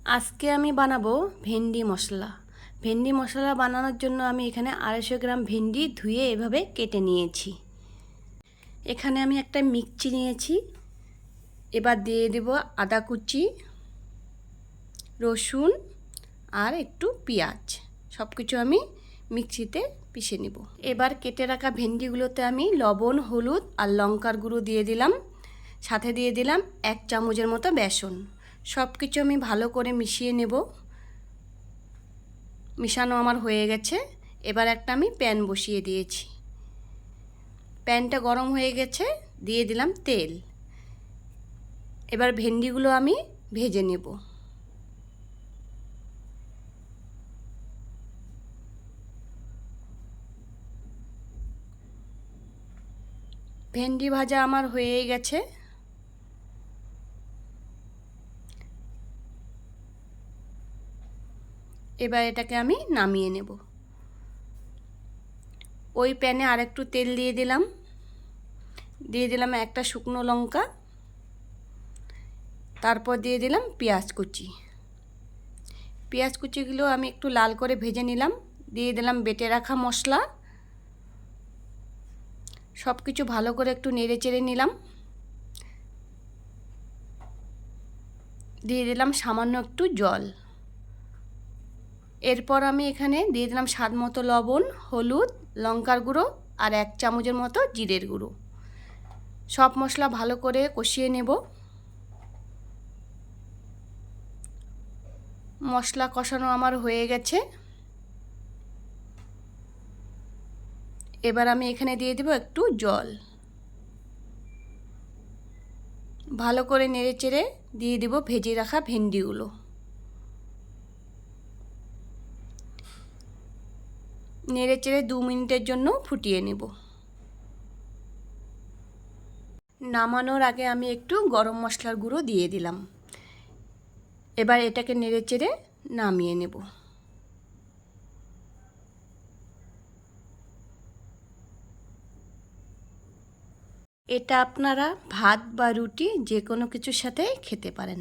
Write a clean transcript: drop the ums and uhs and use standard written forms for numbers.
আজকে আমি বানাবো ভেন্ডি মশলা। ভেন্ডি মশলা বানানোর জন্য আমি এখানে 250 গ্রাম ভেন্ডি ধুয়ে এভাবে কেটে নিয়েছি। এখানে আমি একটা মিক্সি নিয়েছি। এবার দিয়ে দেব আদা কুচি, রসুন আর একটু পেঁয়াজ। সব কিছু আমি মিক্সিতে পিষে নেব। এবার কেটে রাখা ভেন্ডিগুলোতে আমি লবণ, হলুদ আর লঙ্কার গুঁড়ো দিয়ে দিলাম। সাথে দিয়ে দিলাম 1 চামচের মতো বেসন। সব কিছু আমি ভালো করে মিশিয়ে নেব। মিশানো আমার হয়ে গেছে। এবার একটা আমি প্যান বসিয়ে দিয়েছি। প্যানটা গরম হয়ে গেছে, দিয়ে দিলাম তেল। এবার ভেন্ডিগুলো আমি ভেজে নেব। ভেন্ডি ভাজা আমার হয়ে গেছে। এবার এটাকে আমি নামিয়ে নেব। ওই প্যানে আরেকটু তেল দিয়ে দিলাম একটা শুকনো লঙ্কা, তারপর দিয়ে দিলাম পেঁয়াজ কুচি। পেঁয়াজ কুচিগুলো আমি একটু লাল করে ভেজে নিলাম। দিয়ে দিলাম বেটে রাখা মশলা। সব কিছু ভালো করে একটু নেড়ে চেড়ে নিলাম। দিয়ে দিলাম সামান্য একটু জল। এরপর আমি এখানে দিয়ে দিলাম স্বাদ মতো লবণ, হলুদ, লঙ্কার গুঁড়ো আর 1 চামচের মতো জিরের গুঁড়ো। সব মশলা ভালো করে কষিয়ে নেব। মশলা কষানো আমার হয়ে গেছে। এবার আমি এখানে দিয়ে দেব একটু জল। ভালো করে নেড়ে চেড়ে দিয়ে দেব ভেজে রাখা ভেন্ডিগুলো। নেড়ে চেড়ে 2 মিনিটের জন্য ফুটিয়ে নেব। নামানোর আগে আমি একটু গরম মশলার গুঁড়ো দিয়ে দিলাম। এবার এটাকে নেড়ে চেড়ে নামিয়ে নেব। এটা আপনারা ভাত বা রুটি যে কোনো কিছুর সাথে খেতে পারেন।